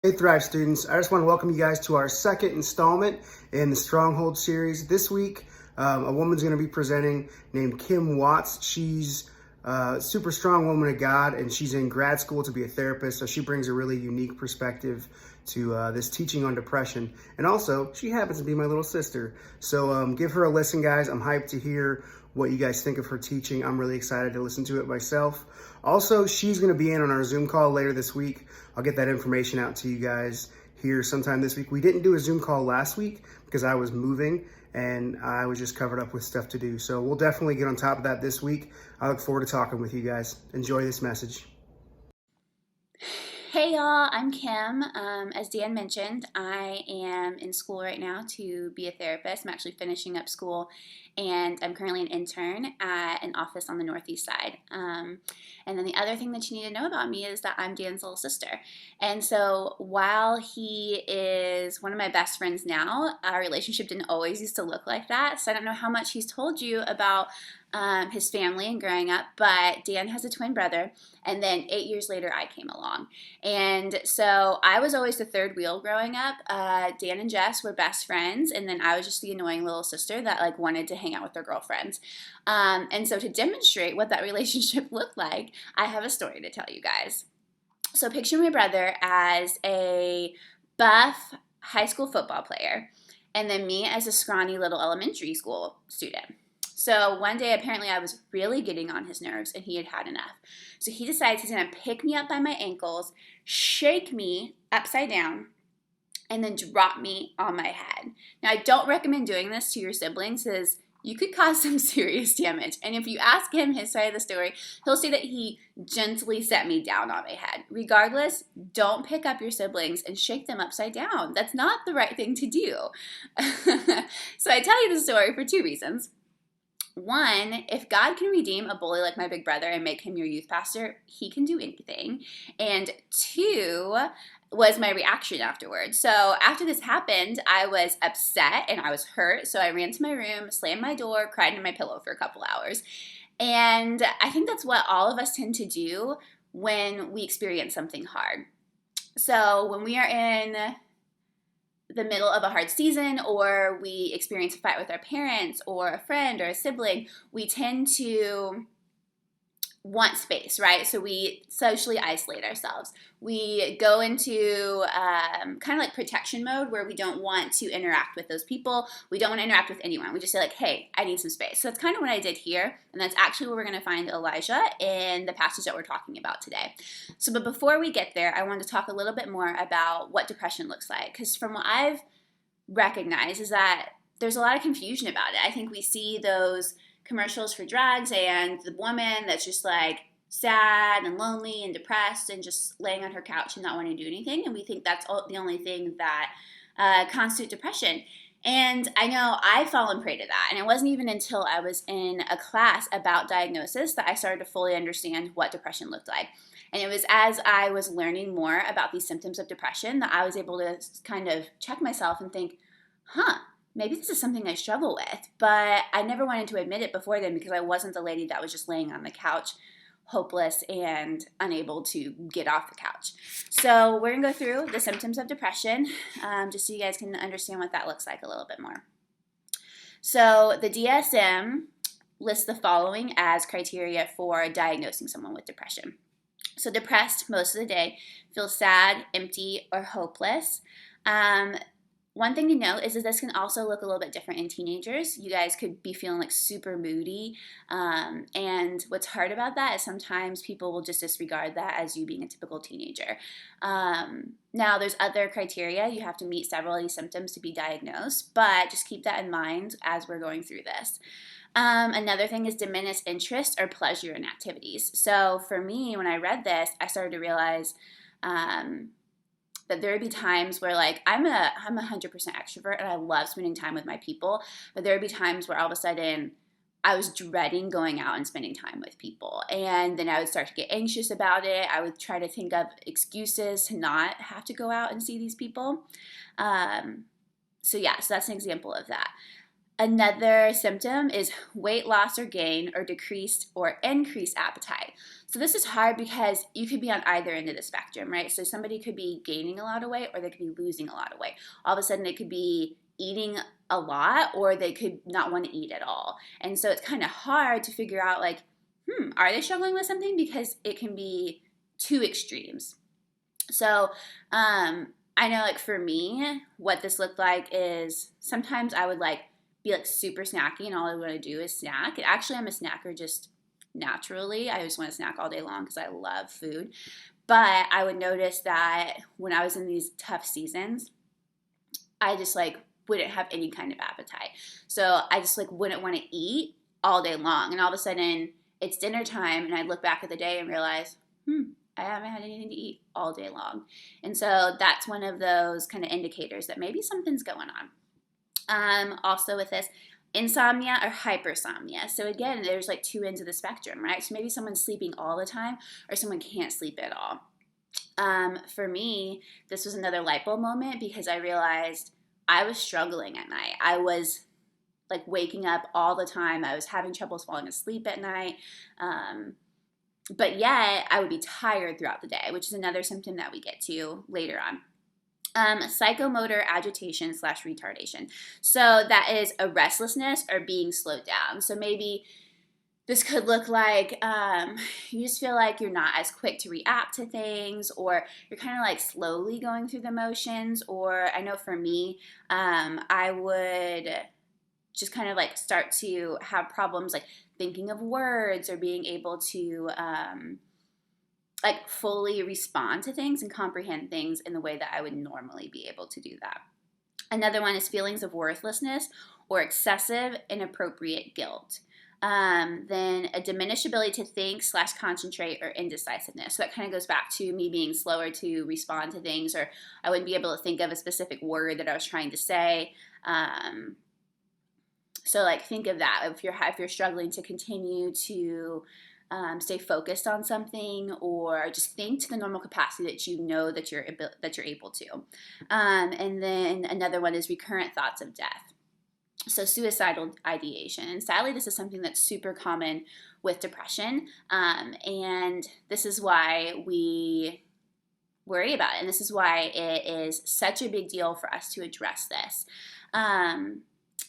Hey Thrive students, I just want to welcome you guys to our second installment in the Stronghold series. This week, a woman's going to be presenting named Kim Watts. She's a super strong woman of God, and she's in grad school to be a therapist, so she brings a really unique perspective to this teaching on depression. And also, she happens to be my little sister. So give her a listen, guys. I'm hyped to hear what you guys think of her teaching. I'm really excited to listen to it myself. Also, she's going to be in on our Zoom call later this week. I'll get that information out to you guys here sometime this week. We didn't do a Zoom call last week because I was moving and I was just covered up with stuff to do. So we'll definitely get on top of that this week. I look forward to talking with you guys. Enjoy this message. Hey y'all, I'm Kim. As Dan mentioned, I am in school right now to be a therapist. I'm actually finishing up school, and I'm currently an intern at an office on the Northeast side. And then the other thing that you need to know about me is that I'm Dan's little sister. And so while he is one of my best friends now, our relationship didn't always used to look like that. So I don't know how much he's told you about his family and growing up, but Dan has a twin brother, and then 8 years later I came along. And so I was always the third wheel growing up. Dan and Jess were best friends, and then I was just the annoying little sister that wanted to hang out with their girlfriends. And so to demonstrate what that relationship looked like, I have a story to tell you guys. So picture my brother as a buff high school football player, and then me as a scrawny little elementary school student. So one day, apparently I was really getting on his nerves and he had had enough. So he decides he's going to pick me up by my ankles, shake me upside down, and then drop me on my head. Now, I don't recommend doing this to your siblings because you could cause some serious damage. And if you ask him his side of the story, he'll say that he gently set me down on my head. Regardless, don't pick up your siblings and shake them upside down. That's not the right thing to do. So I tell you the story for two reasons. One, if God can redeem a bully like my big brother and make him your youth pastor, he can do anything. And two was my reaction afterwards. So after this happened, I was upset and I was hurt. So I ran to my room, slammed my door, cried into my pillow for a couple hours. And I think that's what all of us tend to do when we experience something hard. So when we are in the middle of a hard season, or we experience a fight with our parents or a friend or a sibling, we tend to want space, right? So we socially isolate ourselves. We go into kind of like protection mode where we don't want to interact with those people. We don't want to interact with anyone. We just say hey, I need some space. So that's kind of what I did here. And that's actually where we're going to find Elijah in the passage that we're talking about today. So, but before we get there, I wanted to talk a little bit more about what depression looks like. Because from what I've recognized is that there's a lot of confusion about it. I think we see those commercials for drugs and the woman that's just sad and lonely and depressed and just laying on her couch and not wanting to do anything, and we think that's the only thing that constitutes depression. And I know I've fallen prey to that, and it wasn't even until I was in a class about diagnosis that I started to fully understand what depression looked like. And it was as I was learning more about these symptoms of depression that I was able to kind of check myself and think, maybe this is something I struggle with. But I never wanted to admit it before then because I wasn't the lady that was just laying on the couch, hopeless and unable to get off the couch. So we're going to go through the symptoms of depression just so you guys can understand what that looks like a little bit more. So the DSM lists the following as criteria for diagnosing someone with depression. So depressed most of the day, feels sad, empty, or hopeless. One thing to note is that this can also look a little bit different in teenagers. You guys could be feeling super moody. And what's hard about that is sometimes people will just disregard that as you being a typical teenager. Now, there's other criteria. You have to meet several of these symptoms to be diagnosed, but just keep that in mind as we're going through this. Another thing is diminished interest or pleasure in activities. So for me, when I read this, I started to realize that there would be times where I'm a 100% extrovert and I love spending time with my people, but there would be times where all of a sudden I was dreading going out and spending time with people. And then I would start to get anxious about it. I would try to think of excuses to not have to go out and see these people. So that's an example of that. Another symptom is weight loss or gain or decreased or increased appetite. So this is hard because you could be on either end of the spectrum, right? So somebody could be gaining a lot of weight or they could be losing a lot of weight. All of a sudden they could be eating a lot or they could not want to eat at all. And so it's kind of hard to figure out like, are they struggling with something? Because it can be two extremes. So I know like for me, what this looked like is sometimes I would like be like super snacky and all I want to do is snack. And actually, I'm a snacker just naturally. I just want to snack all day long because I love food. But I would notice that when I was in these tough seasons, I just like wouldn't have any kind of appetite. So I just like wouldn't want to eat all day long. And all of a sudden it's dinner time and I look back at the day and realize, I haven't had anything to eat all day long. And so that's one of those kind of indicators that maybe something's going on. Also with this, insomnia or hypersomnia. So again, there's like two ends of the spectrum, right? So maybe someone's sleeping all the time or someone can't sleep at all. For me, this was another light bulb moment because I realized I was struggling at night. I was like waking up all the time. I was having troubles falling asleep at night. But yet I would be tired throughout the day, which is another symptom that we get to later on. Psychomotor agitation / retardation. So that is a restlessness or being slowed down. So maybe this could look like you just feel like you're not as quick to react to things, or you're kind of like slowly going through the motions. Or I know for me, I would just kind of like start to have problems like thinking of words or being able to like fully respond to things and comprehend things in the way that I would normally be able to do that. Another one is feelings of worthlessness or excessive inappropriate guilt. Then a diminished ability to think / concentrate or indecisiveness. So that kind of goes back to me being slower to respond to things, or I wouldn't be able to think of a specific word that I was trying to say. So like think of that if you're struggling to continue to stay focused on something, or just think to the normal capacity that you know that you're able to. And then another one is recurrent thoughts of death. So suicidal ideation. And sadly, this is something that's super common with depression. And this is why we worry about it. And this is why it is such a big deal for us to address this.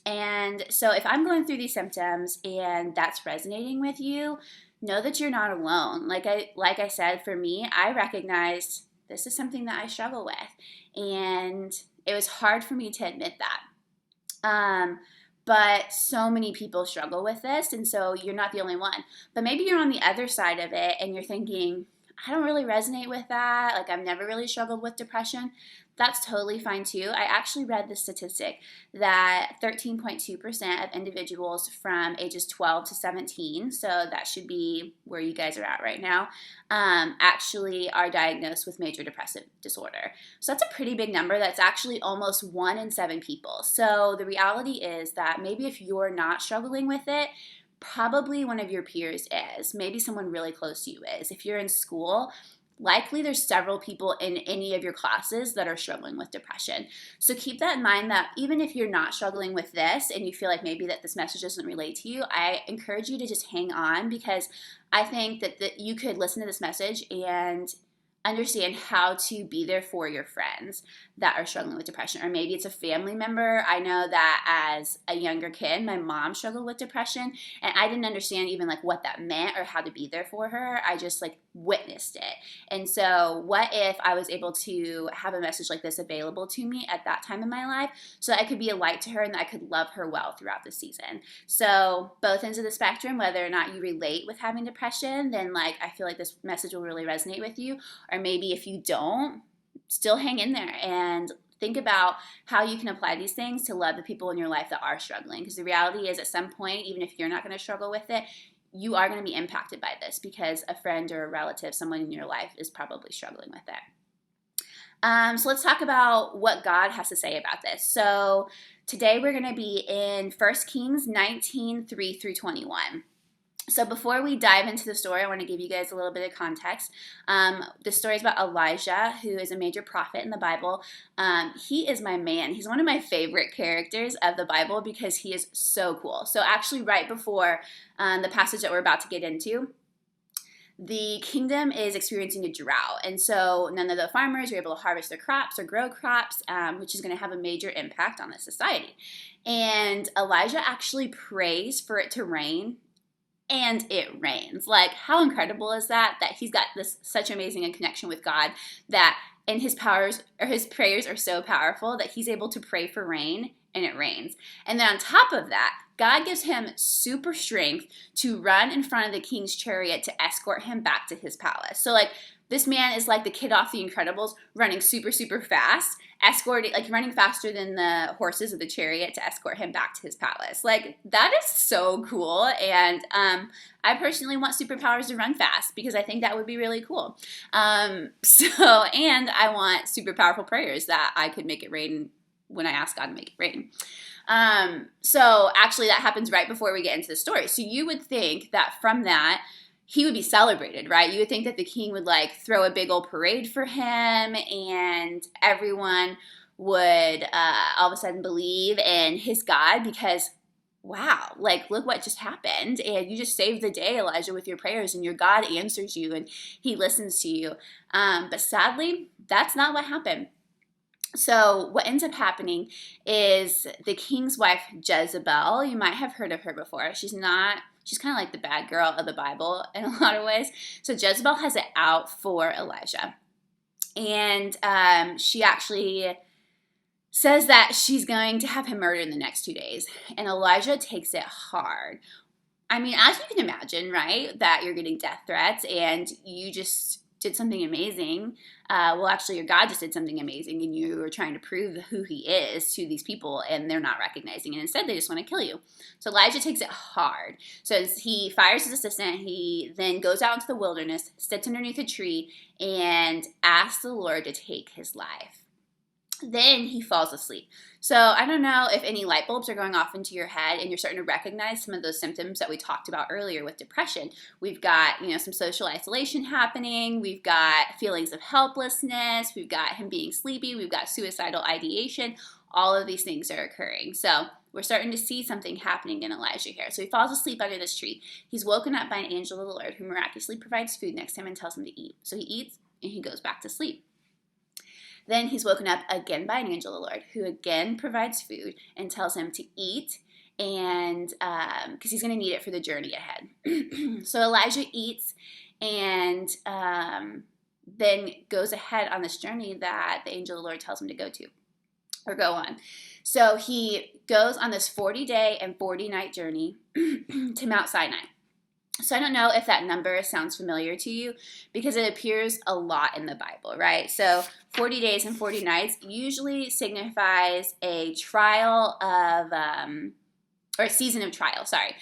And so if I'm going through these symptoms and that's resonating with you, know that you're not alone. Like I said, for me, I recognized this is something that I struggle with. And it was hard for me to admit that. But so many people struggle with this, and so you're not the only one. But maybe you're on the other side of it and you're thinking, I don't really resonate with that. Like I've never really struggled with depression. That's totally fine too. I actually read the statistic that 13.2% of individuals from ages 12 to 17, so that should be where you guys are at right now, actually are diagnosed with major depressive disorder. So that's a pretty big number. That's actually almost 1 in 7 people. So the reality is that maybe if you're not struggling with it, probably one of your peers is. Maybe someone really close to you is. If you're in school, likely there's several people in any of your classes that are struggling with depression. So keep that in mind, that even if you're not struggling with this and you feel like maybe that this message doesn't relate to you, I encourage you to just hang on, because I think that you could listen to this message and understand how to be there for your friends that are struggling with depression. Or maybe it's a family member. I know that as a younger kid, my mom struggled with depression, and I didn't understand even like what that meant or how to be there for her. I just like witnessed it. And so what if I was able to have a message like this available to me at that time in my life, so that I could be a light to her and that I could love her well throughout the season. So both ends of the spectrum, whether or not you relate with having depression, then like I feel like this message will really resonate with you. Or maybe if you don't, still hang in there and think about how you can apply these things to love the people in your life that are struggling. Because the reality is, at some point, even if you're not going to struggle with it, you are going to be impacted by this because a friend or a relative, someone in your life, is probably struggling with it. So let's talk about what God has to say about this. So today we're going to be in 1 Kings 19, 3 through 21. So before we dive into the story, I want to give you guys a little bit of context. The story is about Elijah, who is a major prophet in the Bible. He is my man. He's one of my favorite characters of the Bible because he is so cool. So actually right before the passage that we're about to get into, the kingdom is experiencing a drought, and so none of the farmers are able to harvest their crops or grow crops, which is going to have a major impact on the society. And Elijah actually prays for it to rain, and it rains. Like, how incredible is that? That he's got this such amazing connection with God that, and his powers or his prayers are so powerful that he's able to pray for rain and it rains. And then on top of that, God gives him super strength to run in front of the king's chariot to escort him back to his palace. So like, this man is like the kid off The Incredibles, running super, super fast, escorting, like running faster than the horses of the chariot to escort him back to his palace. Like, that is so cool. And I personally want superpowers to run fast because I think that would be really cool. And I want super powerful prayers that I could make it rain when I ask God to make it rain. So actually that happens right before we get into the story. So you would think that from that, he would be celebrated, right? You would think that the king would like throw a big old parade for him and everyone would all of a sudden believe in his God because, wow, like look what just happened. And you just saved the day, Elijah, with your prayers, and your God answers you and he listens to you. But sadly, that's not what happened. So what ends up happening is the king's wife, Jezebel, you might have heard of her before. She's kind of like the bad girl of the Bible in a lot of ways. So Jezebel has it out for Elijah. And she actually says that she's going to have him murdered in the next 2 days. And Elijah takes it hard. I mean, as you can imagine, right, that you're getting death threats and you just did something amazing. Well, actually, your God just did something amazing, and you are trying to prove who he is to these people, and they're not recognizing it. Instead, they just want to kill you. So Elijah takes it hard. So he fires his assistant. He then goes out into the wilderness, sits underneath a tree, and asks the Lord to take his life. Then he falls asleep. So I don't know if any light bulbs are going off into your head and you're starting to recognize some of those symptoms that we talked about earlier with depression. We've got, some social isolation happening. We've got feelings of helplessness. We've got him being sleepy. We've got suicidal ideation. All of these things are occurring. So we're starting to see something happening in Elijah here. So he falls asleep under this tree. He's woken up by an angel of the Lord who miraculously provides food next to him and tells him to eat. So he eats and he goes back to sleep. Then he's woken up again by an angel of the Lord who again provides food and tells him to eat, and because he's going to need it for the journey ahead. So Elijah eats and then goes ahead on this journey that the angel of the Lord tells him to go on. So he goes on this 40-day and 40-night journey to Mount Sinai. So I don't know if that number sounds familiar to you because it appears a lot in the Bible, right? So 40 days and 40 nights usually signifies a trial of, or a season of trial, sorry.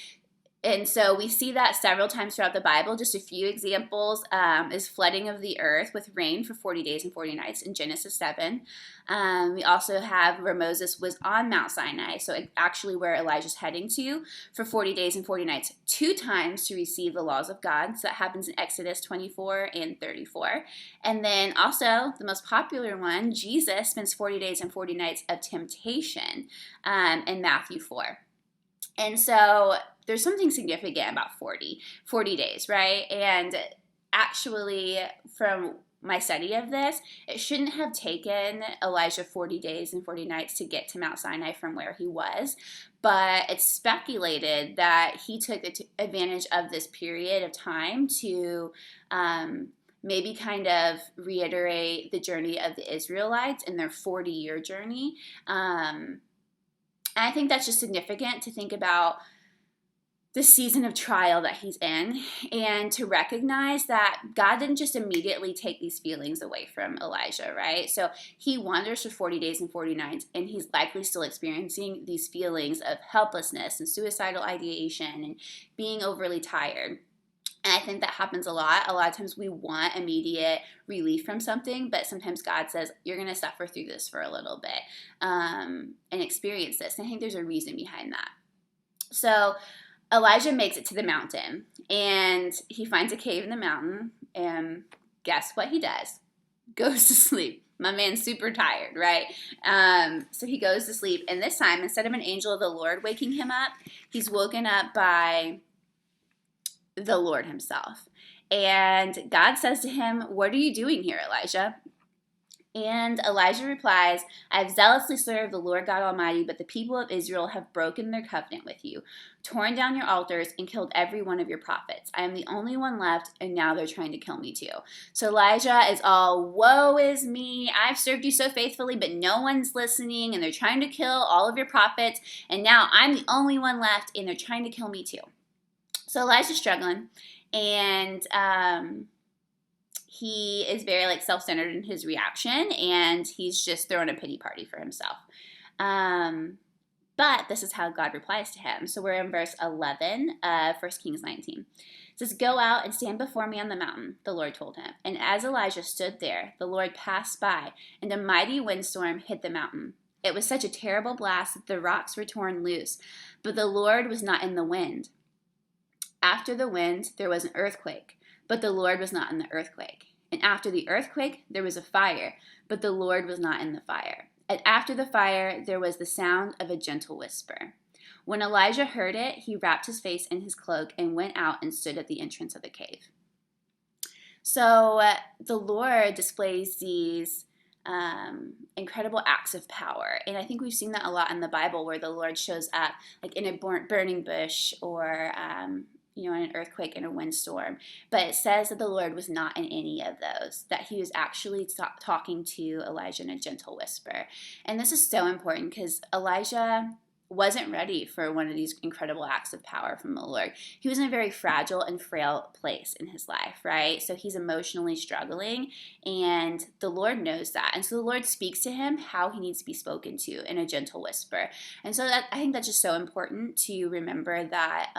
And so we see that several times throughout the Bible. Just a few examples is flooding of the earth with rain for 40 days and 40 nights in Genesis 7. We also have where Moses was on Mount Sinai, so actually where Elijah's heading to for 40 days and 40 nights, 2 times to receive the laws of God. So that happens in Exodus 24 and 34. And then also the most popular one, Jesus spends 40 days and 40 nights of temptation in Matthew 4. And so there's something significant about 40 days, right? And actually, from my study of this, it shouldn't have taken Elijah 40 days and 40 nights to get to Mount Sinai from where he was. But it's speculated that he took advantage of this period of time to maybe kind of reiterate the journey of the Israelites in their 40-year journey. And I think that's just significant to think about the season of trial that he's in and to recognize that God didn't just immediately take these feelings away from Elijah, right? So he wanders for 40 days and 40 nights, and he's likely still experiencing these feelings of helplessness and suicidal ideation and being overly tired. And I think that happens a lot. A lot of times we want immediate relief from something, but sometimes God says, you're going to suffer through this for a little bit and experience this. And I think there's a reason behind that. So Elijah makes it to the mountain, and he finds a cave in the mountain, and guess what he does? Goes to sleep. My man's super tired, right? So he goes to sleep, and this time, instead of an angel of the Lord waking him up, he's woken up by the Lord himself. And God says to him, "What are you doing here, Elijah?" And Elijah replies, "I have zealously served the Lord God Almighty, but the people of Israel have broken their covenant with you, torn down your altars, and killed every one of your prophets. I am the only one left, and now they're trying to kill me too." So Elijah is all, "Woe is me. I've served you so faithfully, but no one's listening, and they're trying to kill all of your prophets, and now I'm the only one left, and they're trying to kill me too." So Elijah's struggling, and he is very self-centered in his reaction, and he's just throwing a pity party for himself. But this is how God replies to him. So we're in verse 11 of 1 Kings 19. It says, "Go out and stand before me on the mountain," the Lord told him. And as Elijah stood there, the Lord passed by, and a mighty windstorm hit the mountain. It was such a terrible blast that the rocks were torn loose, but the Lord was not in the wind. After the wind, there was an earthquake, but the Lord was not in the earthquake. And after the earthquake, there was a fire, but the Lord was not in the fire. And after the fire, there was the sound of a gentle whisper. When Elijah heard it, he wrapped his face in his cloak and went out and stood at the entrance of the cave. So the Lord displays these incredidible acts of power. And I think we've seen that a lot in the Bible, where the Lord shows up in a burning bush, or in an earthquake and a windstorm. But it says that the Lord was not in any of those, that he was actually talking to Elijah in a gentle whisper. And this is so important, because Elijah wasn't ready for one of these incredible acts of power from the Lord. He was in a very fragile and frail place in his life, right? So he's emotionally struggling, and the Lord knows that. And so the Lord speaks to him how he needs to be spoken to in a gentle whisper. And so I think that's just so important to remember, that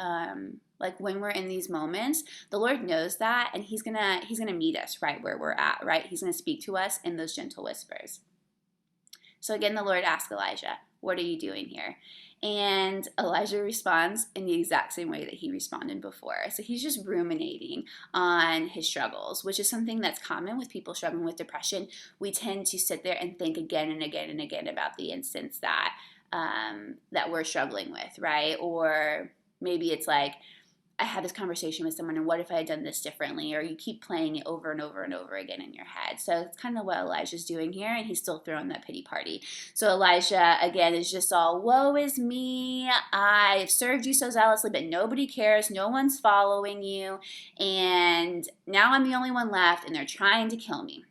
when we're in these moments, the Lord knows that, and he's gonna meet us right where we're at, right? He's gonna speak to us in those gentle whispers. So again, the Lord asked Elijah, "What are you doing here?" And Elijah responds in the exact same way that he responded before. So he's just ruminating on his struggles, which is something that's common with people struggling with depression. We tend to sit there and think again and again and again about the instance that we're struggling with, right? Or maybe it's I had this conversation with someone, and what if I had done this differently? Or you keep playing it over and over and over again in your head. So it's kind of what Elijah's doing here, and he's still throwing that pity party. So Elijah, again, is just all, "Woe is me. I've served you so zealously, but nobody cares. No one's following you. And now I'm the only one left, and they're trying to kill me."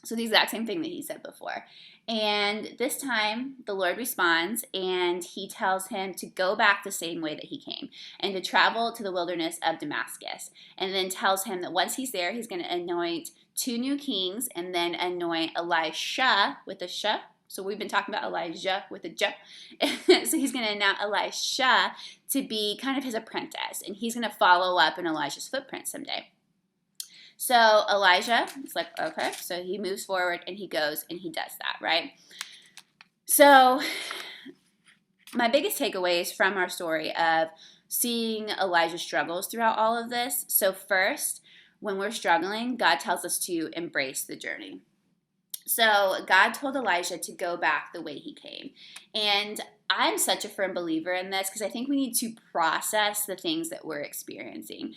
So the exact same thing that he said before. And this time, the Lord responds, and he tells him to go back the same way that he came, and to travel to the wilderness of Damascus. And then tells him that once he's there, he's going to anoint 2 new kings, and then anoint Elisha with a sh. So we've been talking about Elijah with a j. So he's going to anoint Elisha to be kind of his apprentice, and he's going to follow up in Elijah's footprints someday. So Elijah is like, okay, so he moves forward, and he goes and he does that, right? So my biggest takeaways from our story of seeing Elijah's struggles throughout all of this. So first, when we're struggling, God tells us to embrace the journey. So God told Elijah to go back the way he came. And I'm such a firm believer in this, because I think we need to process the things that we're experiencing.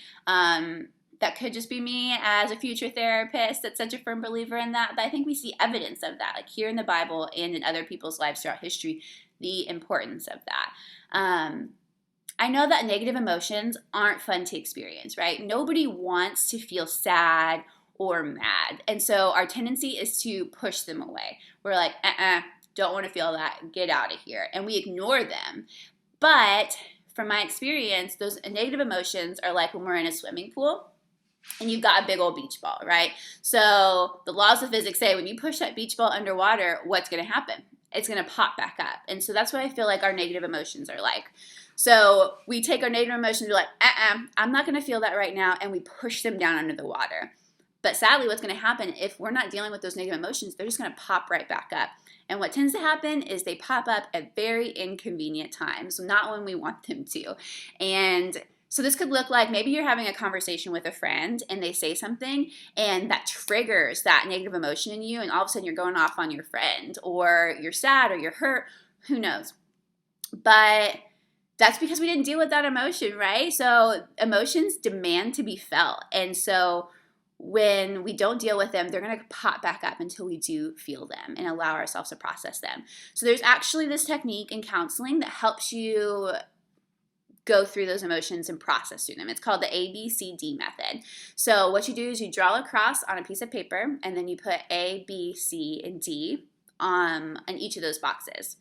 That could just be me as a future therapist that's such a firm believer in that, but I think we see evidence of that, here in the Bible and in other people's lives throughout history, the importance of that. I know that negative emotions aren't fun to experience, right? Nobody wants to feel sad or mad, and so our tendency is to push them away. We're like, don't want to feel that, get out of here, and we ignore them. But from my experience, those negative emotions are like when we're in a swimming pool, and you've got a big old beach ball, right? So the laws of physics say when you push that beach ball underwater, what's going to happen? It's going to pop back up. And so that's what I feel like our negative emotions are like. So we take our negative emotions, we're like, I'm not going to feel that right now, and we push them down under the water. But sadly, what's going to happen if we're not dealing with those negative emotions, they're just going to pop right back up. And what tends to happen is they pop up at very inconvenient times, not when we want them to. And so this could look like maybe you're having a conversation with a friend and they say something and that triggers that negative emotion in you, and all of a sudden you're going off on your friend, or you're sad, or you're hurt, who knows. But that's because we didn't deal with that emotion, right? So emotions demand to be felt. And so when we don't deal with them, they're going to pop back up until we do feel them and allow ourselves to process them. So there's actually this technique in counseling that helps you go through those emotions and process through them. It's called the ABCD method. So what you do is you draw a cross on a piece of paper, and then you put A, B, C, and D on each of those boxes.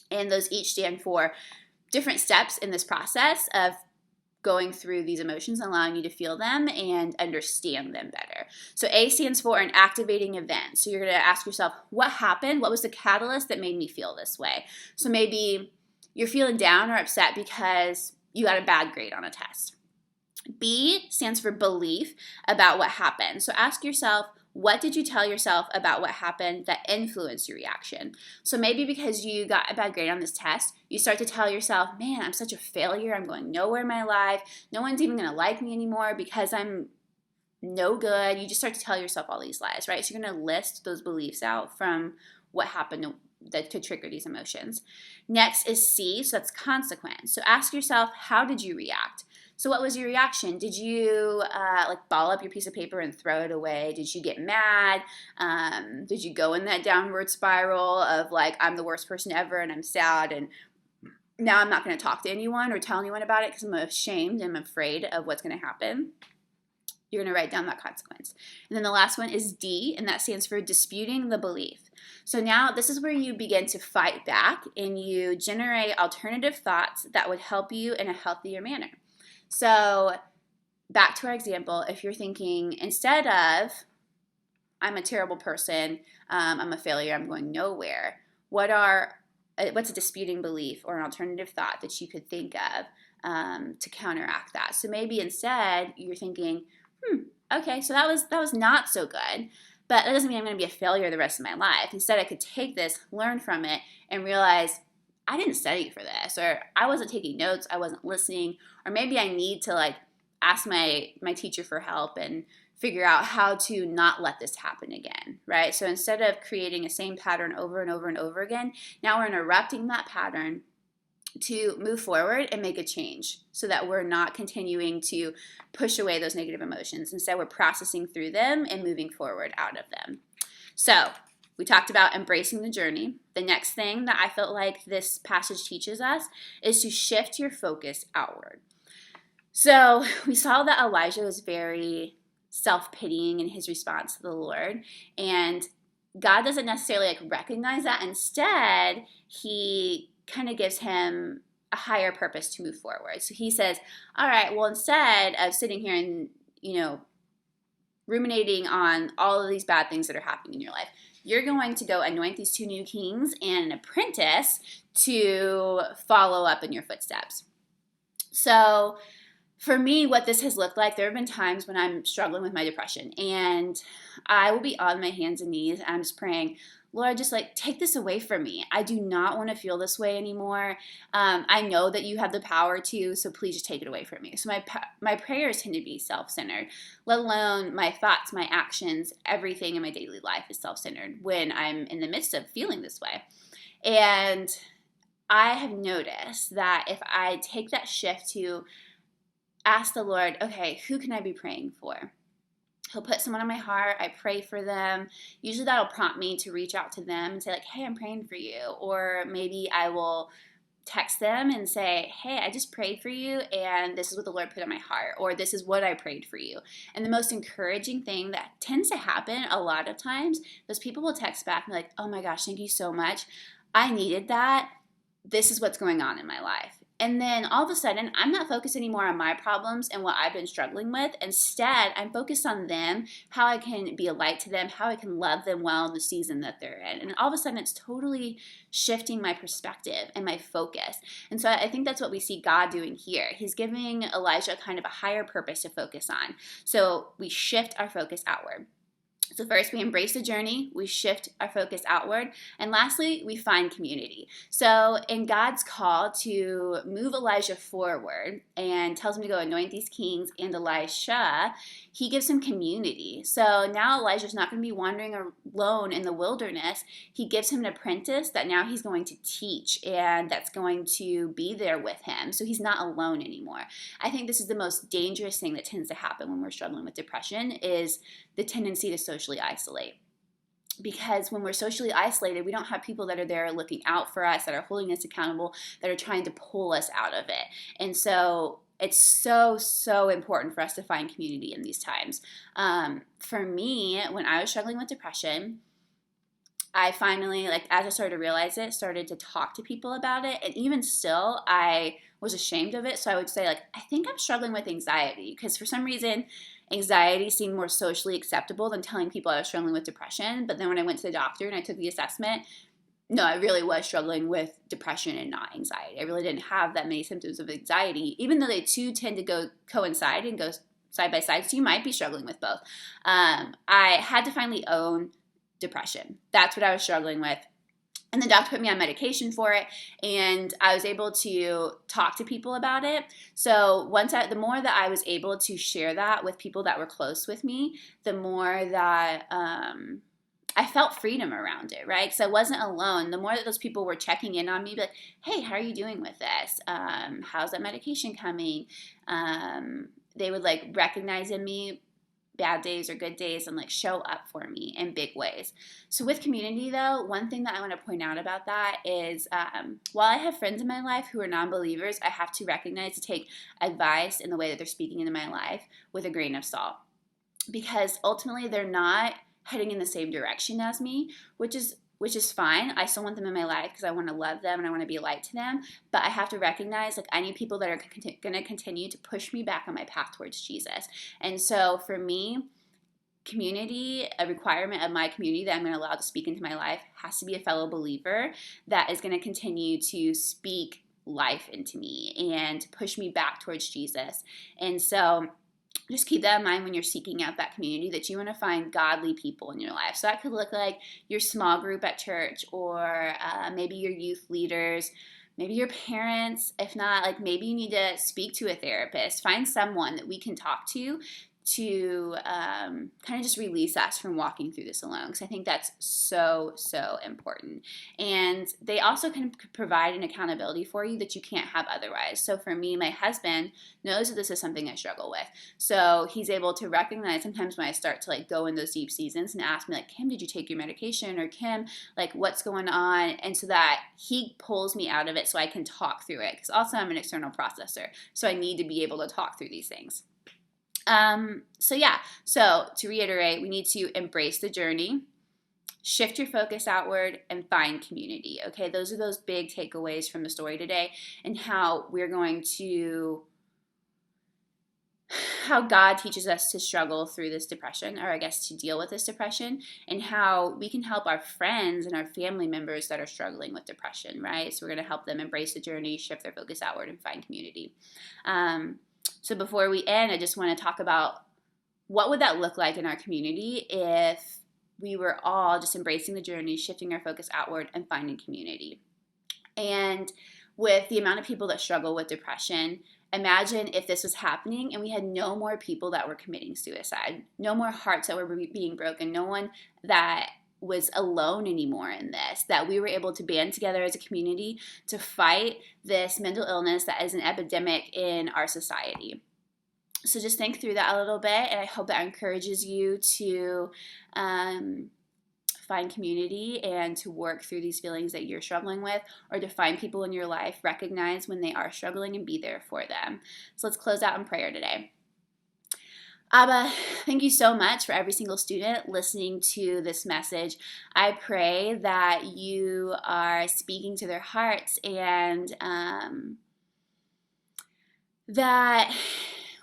And those each stand for different steps in this process of going through these emotions and allowing you to feel them and understand them better. So A stands for an activating event. So you're going to ask yourself, what happened? What was the catalyst that made me feel this way? So maybe you're feeling down or upset because you got a bad grade on a test. B stands for belief about what happened. So ask yourself, what did you tell yourself about what happened that influenced your reaction? So maybe because you got a bad grade on this test, you start to tell yourself, man, I'm such a failure. I'm going nowhere in my life. No one's even going to like me anymore because I'm no good. You just start to tell yourself all these lies, right? So you're going to list those beliefs out from what happened that could trigger these emotions. Next is C, so that's consequence. So ask yourself, how did you react? So what was your reaction? Did you ball up your piece of paper and throw it away? Did you get mad? Did you go in that downward spiral of like, I'm the worst person ever and I'm sad and now I'm not going to talk to anyone or tell anyone about it because I'm ashamed and I'm afraid of what's going to happen? You're going to write down that consequence. And then the last one is D, and that stands for disputing the belief. So now this is where you begin to fight back and you generate alternative thoughts that would help you in a healthier manner. So back to our example, if you're thinking, instead of, I'm a terrible person, I'm a failure, I'm going nowhere, what's a disputing belief or an alternative thought that you could think of to counteract that? So maybe instead you're thinking, okay, so that was not so good, but that doesn't mean I'm going to be a failure the rest of my life. Instead, I could take this, learn from it, and realize I didn't study for this, or I wasn't taking notes, I wasn't listening, or maybe I need to ask my teacher for help and figure out how to not let this happen again, right? So instead of creating a same pattern over and over and over again, now we're interrupting that pattern to move forward and make a change so that we're not continuing to push away those negative emotions. Instead, we're processing through them and moving forward out of them. So we talked about embracing the journey. The next thing that I felt like this passage teaches us is to shift your focus outward. So we saw that Elijah was very self-pitying in his response to the Lord, and God doesn't necessarily recognize that. Instead, he kind of gives him a higher purpose to move forward. So he says, all right, well, instead of sitting here and, ruminating on all of these bad things that are happening in your life, you're going to go anoint these 2 new kings and an apprentice to follow up in your footsteps. So for me, what this has looked like, there have been times when I'm struggling with my depression and I will be on my hands and knees and I'm just praying, Lord, just take this away from me. I do not want to feel this way anymore. I know that you have the power to, so please just take it away from me. So my prayers tend to be self-centered, let alone my thoughts, my actions, everything in my daily life is self-centered when I'm in the midst of feeling this way. And I have noticed that if I take that shift to ask the Lord, okay, who can I be praying for? He'll put someone on my heart. I pray for them. Usually that'll prompt me to reach out to them and say hey, I'm praying for you. Or maybe I will text them and say, hey, I just prayed for you and this is what the Lord put on my heart, or this is what I prayed for you. And the most encouraging thing that tends to happen a lot of times, those people will text back and be like, oh my gosh, thank you so much. I needed that. This is what's going on in my life. And then all of a sudden, I'm not focused anymore on my problems and what I've been struggling with. Instead, I'm focused on them, how I can be a light to them, how I can love them well in the season that they're in. And all of a sudden, it's totally shifting my perspective and my focus. And so I think that's what we see God doing here. He's giving Elijah kind of a higher purpose to focus on. So we shift our focus outward. So first, we embrace the journey, we shift our focus outward, and lastly, we find community. So in God's call to move Elijah forward and tells him to go anoint these kings and Elisha, he gives him community. So now Elijah's not going to be wandering alone in the wilderness. He gives him an apprentice that now he's going to teach and that's going to be there with him. So he's not alone anymore. I think this is the most dangerous thing that tends to happen when we're struggling with depression is the tendency to socially isolate. Because when we're socially isolated, we don't have people that are there looking out for us, that are holding us accountable, that are trying to pull us out of it. And so it's so important for us to find community in these times. For me, when I was struggling with depression, I finally, as I started to realize it, started to talk to people about it. And even still, I was ashamed of it. So I would say, I think I'm struggling with anxiety because for some reason, anxiety seemed more socially acceptable than telling people I was struggling with depression. But then when I went to the doctor and I took the assessment, no, I really was struggling with depression and not anxiety. I really didn't have that many symptoms of anxiety, even though they too tend to coincide and go side by side. So you might be struggling with both. I had to finally own depression. That's what I was struggling with. And the doctor put me on medication for it, and I was able to talk to people about it. So the more that I was able to share that with people that were close with me, the more that I felt freedom around it, right? So I wasn't alone. The more that those people were checking in on me, like, hey, how are you doing with this? How's that medication coming? They would recognize in me bad days or good days and show up for me in big ways. So with community though, one thing that I want to point out about that is while I have friends in my life who are non-believers, I have to recognize to take advice in the way that they're speaking into my life with a grain of salt, because ultimately they're not heading in the same direction as me, which is fine. I still want them in my life because I want to love them and I want to be a light to them. But I have to recognize I need people that are going to continue to push me back on my path towards Jesus. And so for me, community, a requirement of my community that I'm going to allow to speak into my life has to be a fellow believer that is going to continue to speak life into me and push me back towards Jesus. And so just keep that in mind when you're seeking out that community, that you want to find godly people in your life. So that could look like your small group at church, or maybe your youth leaders, maybe your parents. If not, maybe you need to speak to a therapist. Find someone that we can talk to kind of just release us from walking through this alone, because I think that's so important. And they also can provide an accountability for you that you can't have otherwise. So for me, my husband knows that this is something I struggle with, so he's able to recognize sometimes when I start to go in those deep seasons and ask me Kim, did you take your medication? Or Kim, what's going on? And so that he pulls me out of it so I can talk through it, because also I'm an external processor, so I need to be able to talk through these things. So to reiterate, we need to embrace the journey, shift your focus outward, and find community. Okay, those are those big takeaways from the story today, and how God teaches us to struggle through this depression, or I guess to deal with this depression, and how we can help our friends and our family members that are struggling with depression, right? So we're going to help them embrace the journey, shift their focus outward, and find community. So before we end, I just want to talk about what would that look like in our community if we were all just embracing the journey, shifting our focus outward, and finding community. And with the amount of people that struggle with depression, imagine if this was happening and we had no more people that were committing suicide, no more hearts that were being broken, no one that was alone anymore in this, that we were able to band together as a community to fight this mental illness that is an epidemic in our society. So just think through that a little bit, and I hope that encourages you to find community and to work through these feelings that you're struggling with, or to find people in your life, recognize when they are struggling, and be there for them. So let's close out in prayer today. Abba, thank you so much for every single student listening to this message. I pray that you are speaking to their hearts and that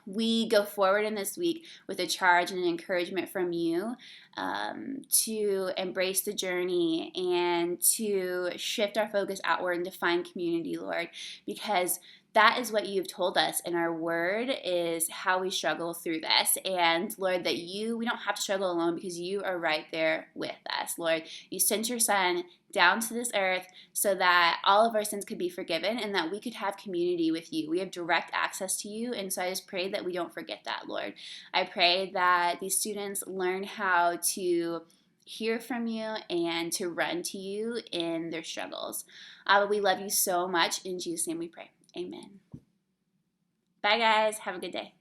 we go forward in this week with a charge and an encouragement from you to embrace the journey and to shift our focus outward and to find community, Lord, because that is what you've told us in our word is how we struggle through this. And Lord, that we don't have to struggle alone because you are right there with us. Lord, you sent your son down to this earth so that all of our sins could be forgiven and that we could have community with you. We have direct access to you. And so I just pray that we don't forget that, Lord. I pray that these students learn how to hear from you and to run to you in their struggles. We love you so much. In Jesus' name we pray. Amen. Bye, guys. Have a good day.